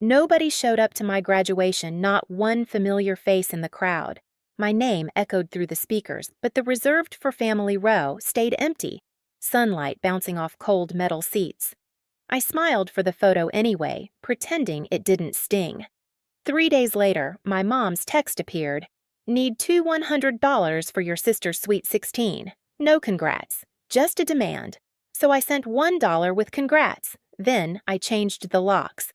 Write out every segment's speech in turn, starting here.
Nobody showed up to my graduation, not one familiar face in the crowd. My name echoed through the speakers, but the reserved for family row stayed empty, sunlight bouncing off cold metal seats. I smiled for the photo anyway, pretending it didn't sting. 3 days later, my mom's text appeared. Need $100 for your sister's Sweet 16. No congrats, just a demand. So I sent $1 with congrats. Then I changed the locks.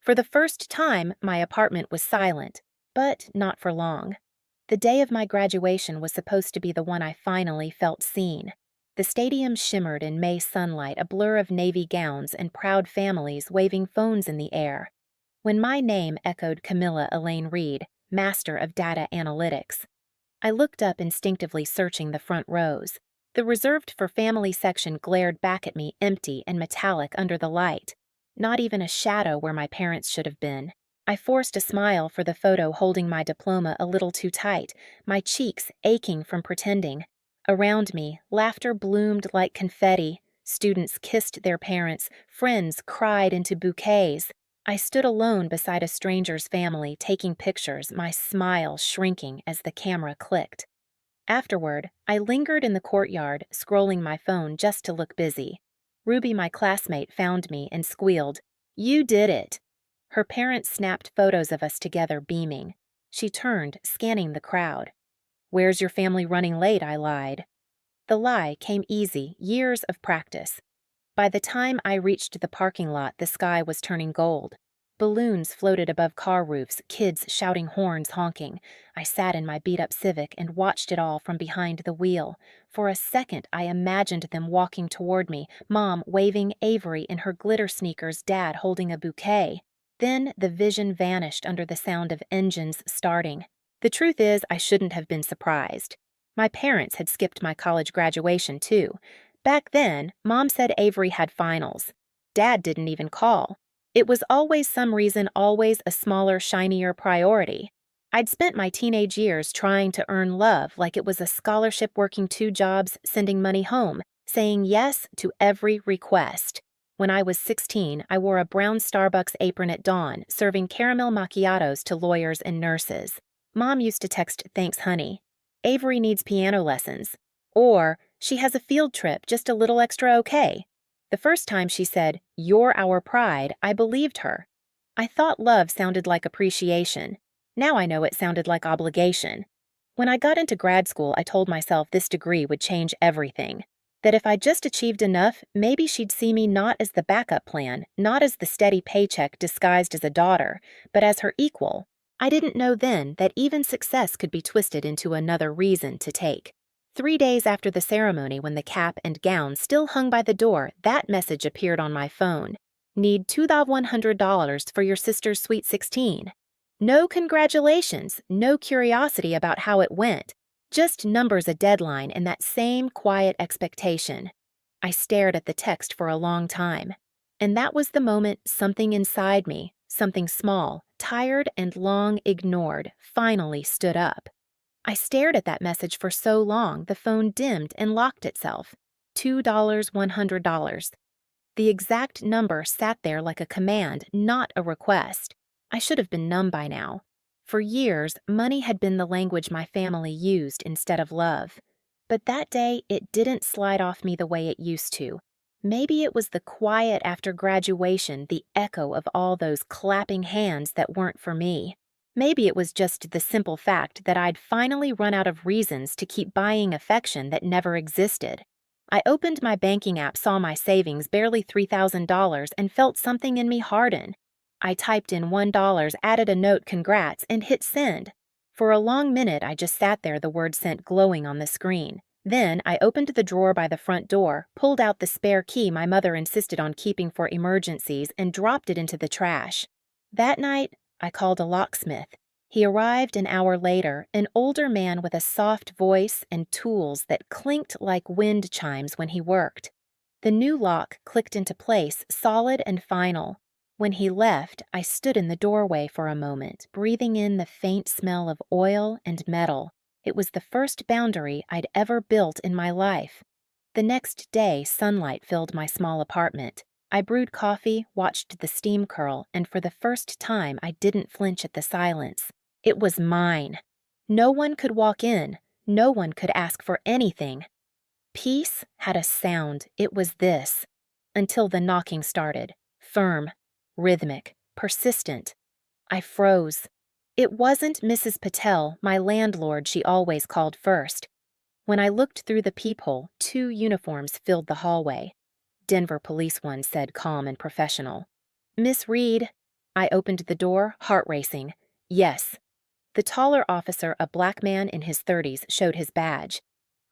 For the first time, my apartment was silent, but not for long. The day of my graduation was supposed to be the one I finally felt seen. The stadium shimmered in May sunlight, a blur of navy gowns and proud families waving phones in the air. When my name echoed Camila Reed, master of data analytics, I looked up instinctively, searching the front rows. The reserved for family section glared back at me, empty and metallic under the light. Not even a shadow where my parents should have been. I forced a smile for the photo, holding my diploma a little too tight, my cheeks aching from pretending. Around me, laughter bloomed like confetti. Students kissed their parents, friends cried into bouquets. I stood alone beside a stranger's family, taking pictures, my smile shrinking as the camera clicked. Afterward, I lingered in the courtyard, scrolling my phone just to look busy. Ruby, my classmate, found me and squealed, "You did it!" Her parents snapped photos of us together, beaming. She turned, scanning the crowd. "Where's your family running late?" I lied. The lie came easy, years of practice. By the time I reached the parking lot, the sky was turning gold. Balloons floated above car roofs, kids shouting, horns honking. I sat in my beat-up Civic and watched it all from behind the wheel. For a second, I imagined them walking toward me, Mom waving, Avery in her glitter sneakers, Dad holding a bouquet. Then the vision vanished under the sound of engines starting. The truth is, I shouldn't have been surprised. My parents had skipped my college graduation, too. Back then, Mom said Avery had finals. Dad didn't even call. It was always some reason, always a smaller, shinier priority. I'd spent my teenage years trying to earn love like it was a scholarship, working 2 jobs, sending money home, saying yes to every request. When I was 16, I wore a brown Starbucks apron at dawn, serving caramel macchiatos to lawyers and nurses. Mom used to text, "Thanks, honey. Avery needs piano lessons." Or, "She has a field trip, just a little extra okay." The first time she said, "You're our pride," I believed her. I thought love sounded like appreciation. Now I know it sounded like obligation. When I got into grad school, I told myself this degree would change everything. That if I just achieved enough, maybe she'd see me not as the backup plan, not as the steady paycheck disguised as a daughter, but as her equal. I didn't know then that even success could be twisted into another reason to take. 3 days after the ceremony, when the cap and gown still hung by the door, that message appeared on my phone. Need $100 for your sister's Sweet 16. No congratulations, no curiosity about how it went. Just numbers, a deadline, and that same quiet expectation. I stared at the text for a long time. And that was the moment something inside me, something small, tired and long ignored, finally stood up. I stared at that message for so long, the phone dimmed and locked itself. $2, $100. The exact number sat there like a command, not a request. I should have been numb by now. For years, money had been the language my family used instead of love. But that day, it didn't slide off me the way it used to. Maybe it was the quiet after graduation, the echo of all those clapping hands that weren't for me. Maybe it was just the simple fact that I'd finally run out of reasons to keep buying affection that never existed. I opened my banking app, saw my savings, barely $3,000, and felt something in me harden. I typed in $1, added a note, "Congrats," and hit send. For a long minute, I just sat there, the word sent glowing on the screen. Then I opened the drawer by the front door, pulled out the spare key my mother insisted on keeping for emergencies, and dropped it into the trash. That night, I called a locksmith. He arrived an hour later, an older man with a soft voice and tools that clinked like wind chimes when he worked. The new lock clicked into place, solid and final. When he left, I stood in the doorway for a moment, breathing in the faint smell of oil and metal. It was the first boundary I'd ever built in my life. The next day, sunlight filled my small apartment. I brewed coffee, watched the steam curl, and for the first time I didn't flinch at the silence. It was mine. No one could walk in. No one could ask for anything. Peace had a sound. It was this. Until the knocking started. Firm, rhythmic, persistent. I froze. It wasn't Mrs. Patel, my landlord she always called first. When I looked through the peephole, 2 uniforms filled the hallway. Denver police one said calm and professional. "Miss Reed." I opened the door, heart racing. Yes. The taller officer, a black man in his 30s, showed his badge.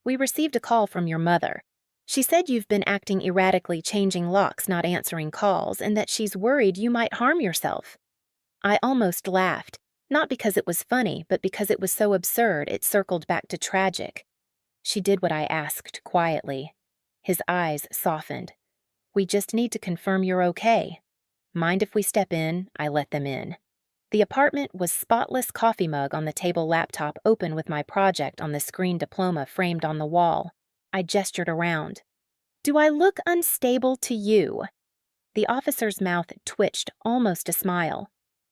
"We received a call from your mother. She said you've been acting erratically, changing locks, not answering calls, and that she's worried you might harm yourself." I almost laughed, not because it was funny, but because it was so absurd it circled back to tragic. She did what I asked quietly. His eyes softened. "We just need to confirm you're okay. Mind if we step in?" I let them in. The apartment was spotless, coffee mug on the table, laptop open with my project on the screen, diploma framed on the wall. I gestured around. "Do I look unstable to you?" The officer's mouth twitched, almost a smile.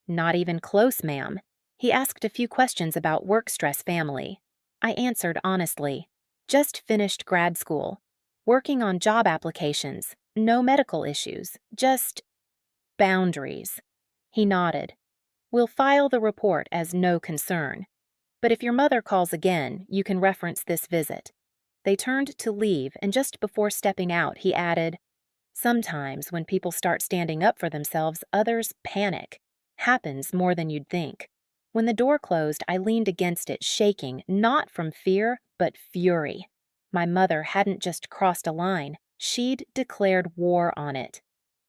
"Not even close, ma'am." He asked a few questions about work stress, family. I answered honestly. Just finished grad school. Working on job applications. No medical issues. Just boundaries. He nodded. "We'll file the report as no concern. But if your mother calls again, you can reference this visit." They turned to leave, and just before stepping out, he added, "Sometimes when people start standing up for themselves, others panic. Happens more than you'd think." When the door closed, I leaned against it, shaking, not from fear, but fury. My mother hadn't just crossed a line, she'd declared war on it.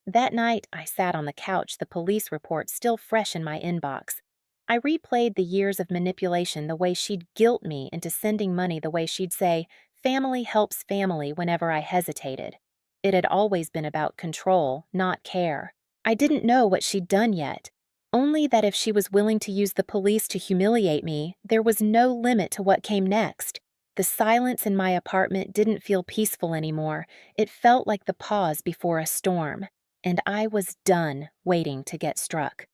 That night, I sat on the couch, the police report still fresh in my inbox. I replayed the years of manipulation, the way she'd guilt me into sending money, the way she'd say, "Family helps family," whenever I hesitated. It had always been about control, not care. I didn't know what she'd done yet. Only that if she was willing to use the police to humiliate me, there was no limit to what came next. The silence in my apartment didn't feel peaceful anymore. It felt like the pause before a storm. And I was done waiting to get struck.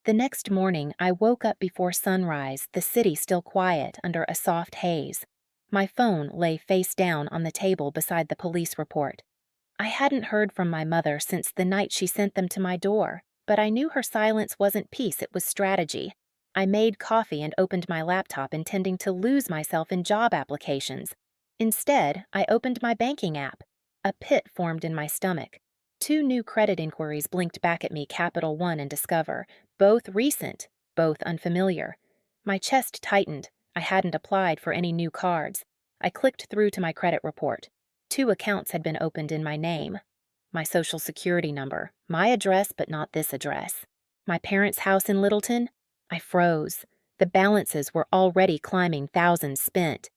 The next morning, I woke up before sunrise, the city still quiet under a soft haze. My phone lay face down on the table beside the police report. I hadn't heard from my mother since the night she sent them to my door, but I knew her silence wasn't peace, it was strategy. I made coffee and opened my laptop, intending to lose myself in job applications. Instead, I opened my banking app. A pit formed in my stomach. 2 new credit inquiries blinked back at me, Capital One and Discover, both recent, both unfamiliar. My chest tightened. I hadn't applied for any new cards. I clicked through to my credit report. 2 accounts had been opened in my name. My social security number, my address, but not this address. My parents' house in Littleton? I froze. The balances were already climbing, thousands spent.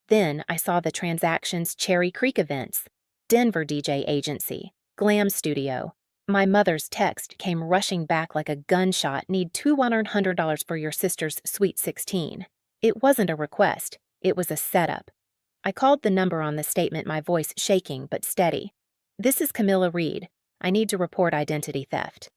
Then I saw the transactions: Cherry Creek events, Denver DJ agency, Glam Studio. My mother's text came rushing back like a gunshot: "Need $200 for your sister's Sweet 16. It wasn't a request. It was a setup. I called the number on the statement, my voice shaking but steady. "This is Camila Reed. I need to report identity theft."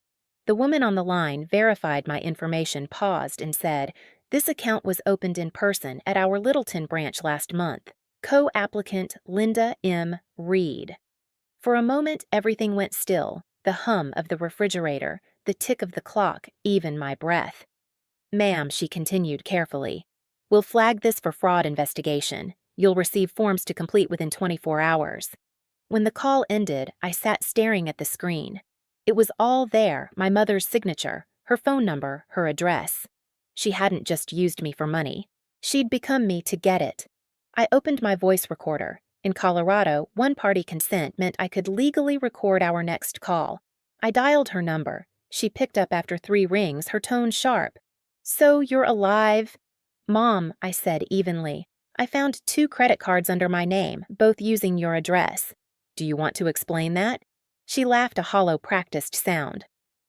The woman on the line verified my information, paused, and said, "This account was opened in person at our Littleton branch last month. Co-applicant Linda M. Reed." For a moment, everything went still. The hum of the refrigerator, the tick of the clock, even my breath. "Ma'am," she continued carefully, "we'll flag this for fraud investigation. You'll receive forms to complete within 24 hours. When the call ended, I sat staring at the screen. It was all there: my mother's signature, her phone number, her address. She hadn't just used me for money. She'd become me to get it. I opened my voice recorder. In Colorado, one-party consent meant I could legally record our next call. I dialed her number. She picked up after 3 rings, her tone sharp. "So you're alive?" "Mom," I said evenly, "I found 2 credit cards under my name, both using your address." "Do you want to explain that?" She laughed, a hollow, practiced sound.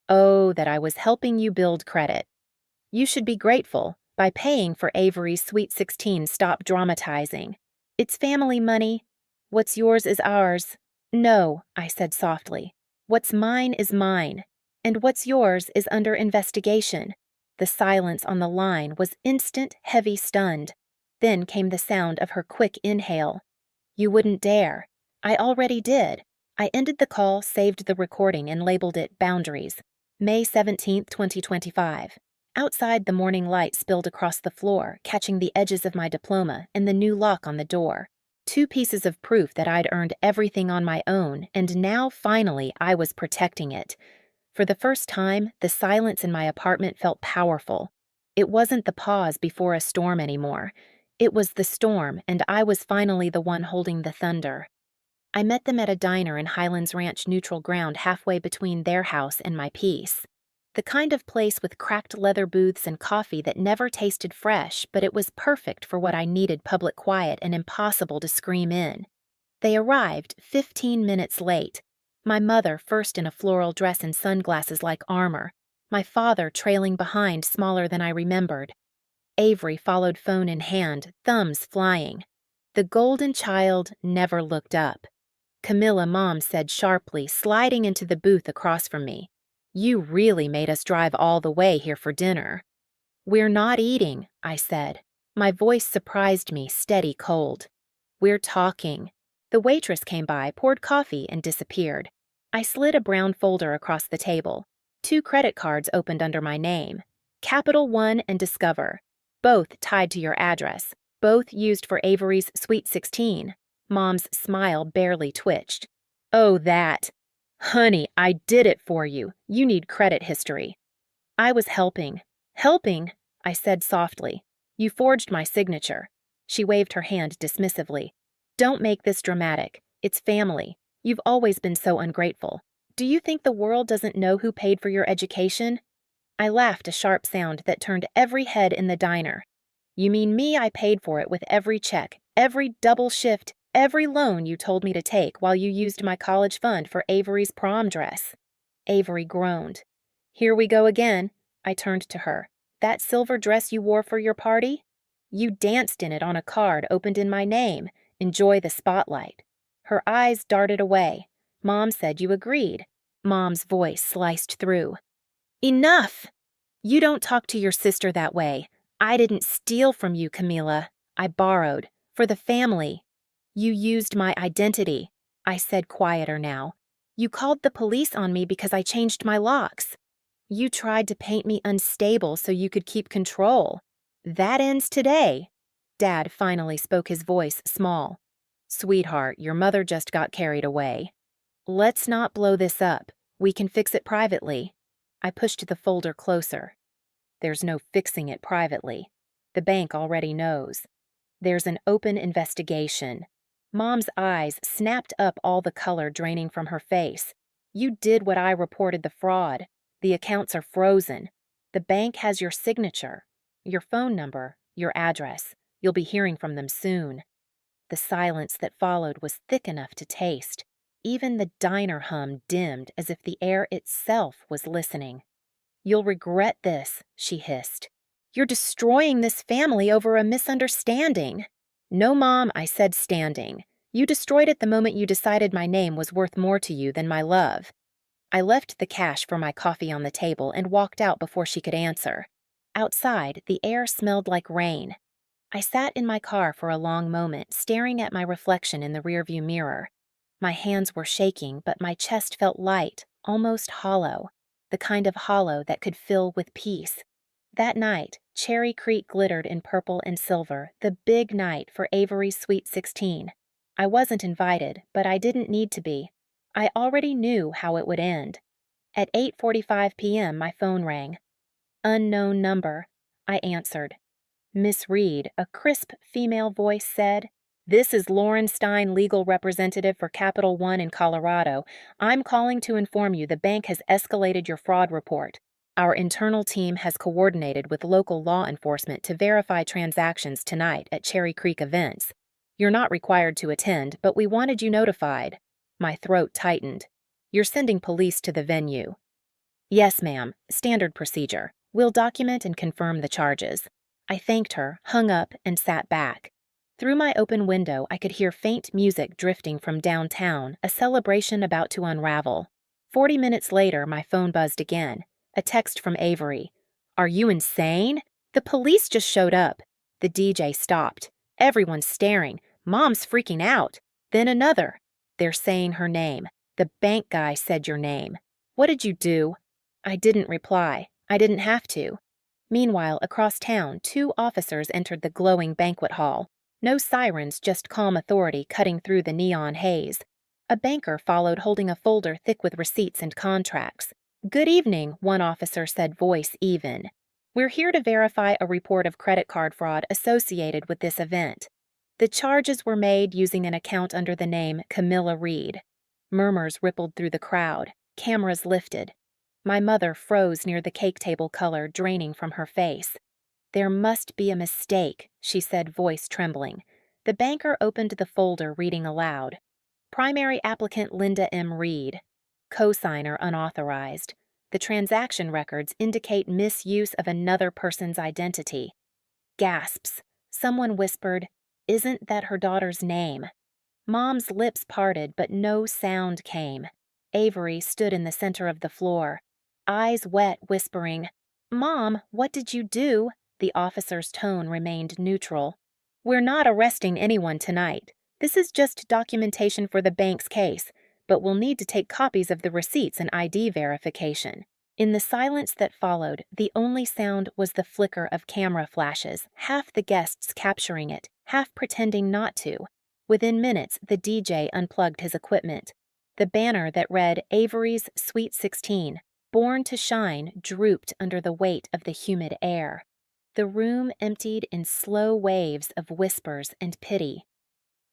"Oh, that I was helping you build credit. You should be grateful. By paying for Avery's Sweet 16, stop dramatizing. It's family money. What's yours is ours." "No," I said softly. What's mine is mine, and what's yours is under investigation. The silence on the line was instant, heavy, stunned. Then came the sound of her quick inhale. You wouldn't dare. I already did. I ended the call, saved the recording, and labeled it Boundaries. May 17th, 2025. Outside, the morning light spilled across the floor, catching the edges of my diploma and the new lock on the door. 2 pieces of proof that I'd earned everything on my own, and now, finally, I was protecting it. For the first time, the silence in my apartment felt powerful. It wasn't the pause before a storm anymore. It was the storm, and I was finally the one holding the thunder. I met them at a diner in Highlands Ranch neutral ground halfway between their house and my peace. The kind of place with cracked leather booths and coffee that never tasted fresh, but it was perfect for what I needed: public quiet and impossible to scream in. They arrived 15 minutes late. My mother first in a floral dress and sunglasses like armor. My father trailing behind, smaller than I remembered. Avery followed, phone in hand, thumbs flying. The golden child never looked up. Camila, Mom said sharply, sliding into the booth across from me. You really made us drive all the way here for dinner. We're not eating, I said. My voice surprised me, steady, cold. We're talking. The waitress came by, poured coffee, and disappeared. I slid a brown folder across the table. 2 credit cards opened under my name. Capital One and Discover. Both tied to your address. Both used for Avery's Sweet 16. Mom's smile barely twitched. Oh, that. Honey, I did it for you. You need credit history. I was helping. Helping, I said softly. You forged my signature. She waved her hand dismissively. Don't make this dramatic. It's family. You've always been so ungrateful. Do you think the world doesn't know who paid for your education? I laughed, a sharp sound that turned every head in the diner. You mean me? I paid for it with every check, every double shift, every loan you told me to take while you used my college fund for Avery's prom dress. Avery groaned. Here we go again. I turned to her. That silver dress you wore for your party? You danced in it on a card opened in my name. Enjoy the spotlight. Her eyes darted away. Mom said you agreed. Mom's voice sliced through. Enough! You don't talk to your sister that way. I didn't steal from you, Camila. I borrowed. For the family. You used my identity, I said, quieter now. You called the police on me because I changed my locks. You tried to paint me unstable so you could keep control. That ends today. Dad finally spoke, his voice small. Sweetheart, your mother just got carried away. Let's not blow this up. We can fix it privately. I pushed the folder closer. There's no fixing it privately. The bank already knows. There's an open investigation. Mom's eyes snapped up, all the color draining from her face. You did what I reported: the fraud. The accounts are frozen. The bank has your signature, your phone number, your address. You'll be hearing from them soon. The silence that followed was thick enough to taste. Even the diner hum dimmed as if the air itself was listening. You'll regret this, she hissed. You're destroying this family over a misunderstanding. No, Mom, I said, standing. You destroyed it the moment you decided my name was worth more to you than my love. I left the cash for my coffee on the table and walked out before she could answer. Outside, the air smelled like rain. I sat in my car for a long moment, staring at my reflection in the rearview mirror. My hands were shaking, but my chest felt light, almost hollow, the kind of hollow that could fill with peace. That night, Cherry Creek glittered in purple and silver, the big night for Avery's Sweet 16. I wasn't invited, but I didn't need to be. I already knew how it would end. At 8:45 p.m., my phone rang. Unknown number, I answered. Miss Reed, a crisp female voice said, "This is Lauren Stein, legal representative for Capital One in Colorado. I'm calling to inform you the bank has escalated your fraud report. Our internal team has coordinated with local law enforcement to verify transactions tonight at Cherry Creek events. You're not required to attend, but we wanted you notified." My throat tightened. "You're sending police to the venue?" "Yes, ma'am. Standard procedure. We'll document and confirm the charges." I thanked her, hung up, and sat back. Through my open window, I could hear faint music drifting from downtown, a celebration about to unravel. 40 minutes later, my phone buzzed again. A text from Avery. "Are you insane? The police just showed up." The DJ stopped. Everyone's staring. Mom's freaking out. Then another. "They're saying her name. The bank guy said your name. What did you do?" I didn't reply. I didn't have to. Meanwhile, across town, 2 officers entered the glowing banquet hall. No sirens, just calm authority cutting through the neon haze. A banker followed holding a folder thick with receipts and contracts. "Good evening," one officer said, voice even. "We're here to verify a report of credit card fraud associated with this event." The charges were made using an account under the name Camila Reed. Murmurs rippled through the crowd. Cameras lifted. My mother froze near the cake table, color draining from her face. "There must be a mistake," she said, voice trembling. The banker opened the folder, reading aloud. "Primary applicant Linda M. Reed. Cosigner unauthorized. The transaction records indicate misuse of another person's identity." Gasps. Someone whispered, "Isn't that her daughter's name?" Mom's lips parted, but no sound came. Avery stood in the center of the floor, eyes wet, whispering, "Mom, what did you do?" The officer's tone remained neutral. "We're not arresting anyone tonight. This is just documentation for the bank's case, but we'll need to take copies of the receipts and ID verification." In the silence that followed, the only sound was the flicker of camera flashes, half the guests capturing it, half pretending not to. Within minutes, the DJ unplugged his equipment. The banner that read Avery's Sweet 16, Born to Shine, drooped under the weight of the humid air. The room emptied in slow waves of whispers and pity.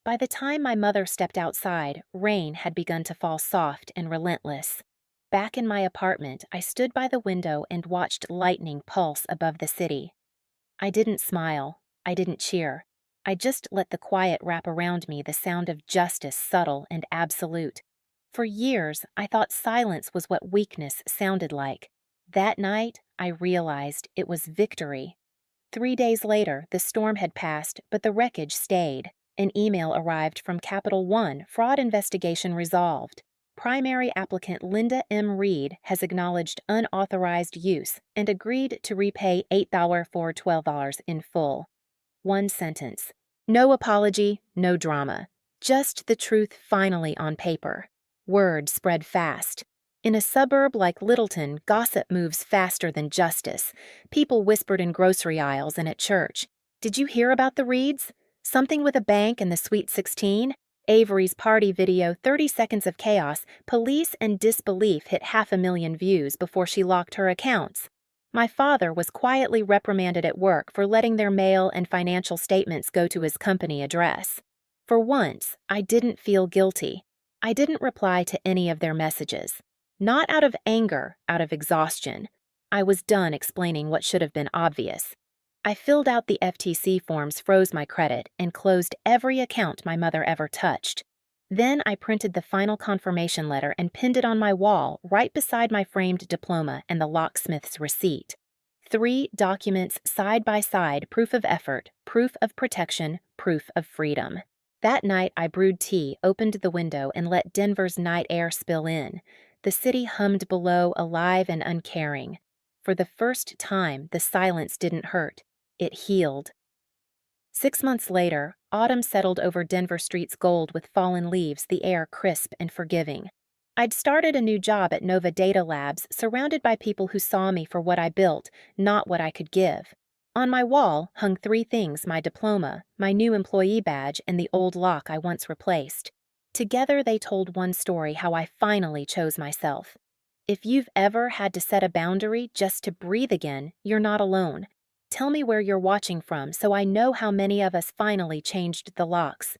By the time my mother stepped outside, rain had begun to fall soft and relentless. Back in my apartment, I stood by the window and watched lightning pulse above the city. I didn't smile. I didn't cheer. I just let the quiet wrap around me, the sound of justice subtle and absolute. For years, I thought silence was what weakness sounded like. That night, I realized it was victory. 3 days later, the storm had passed, but the wreckage stayed. An email arrived from Capital One, fraud investigation resolved. Primary applicant Linda M. Reed has acknowledged unauthorized use and agreed to repay $8 for $12 in full. One sentence. No apology, no drama. Just the truth finally on paper. Word spread fast. In a suburb like Littleton, gossip moves faster than justice. People whispered in grocery aisles and at church. "Did you hear about the Reeds? Something with a bank and the Sweet 16? Avery's party video, 30 Seconds of Chaos, police and disbelief hit 500,000 views before she locked her accounts." My father was quietly reprimanded at work for letting their mail and financial statements go to his company address. For once, I didn't feel guilty. I didn't reply to any of their messages. Not out of anger, out of exhaustion. I was done explaining what should have been obvious. I filled out the FTC forms, froze my credit, and closed every account my mother ever touched. Then I printed the final confirmation letter and pinned it on my wall right beside my framed diploma and the locksmith's receipt. 3 documents side by side, proof of effort, proof of protection, proof of freedom. That night I brewed tea, opened the window, and let Denver's night air spill in. The city hummed below, alive and uncaring. For the first time, the silence didn't hurt. It healed. 6 months later, autumn settled over Denver streets gold with fallen leaves, the air crisp and forgiving. I'd started a new job at Nova Data Labs, surrounded by people who saw me for what I built, not what I could give. On my wall hung 3 things: my diploma, my new employee badge, and the old lock I once replaced. Together they told one story: how I finally chose myself. If you've ever had to set a boundary just to breathe again, you're not alone. Tell me where you're watching from so I know how many of us finally changed the locks.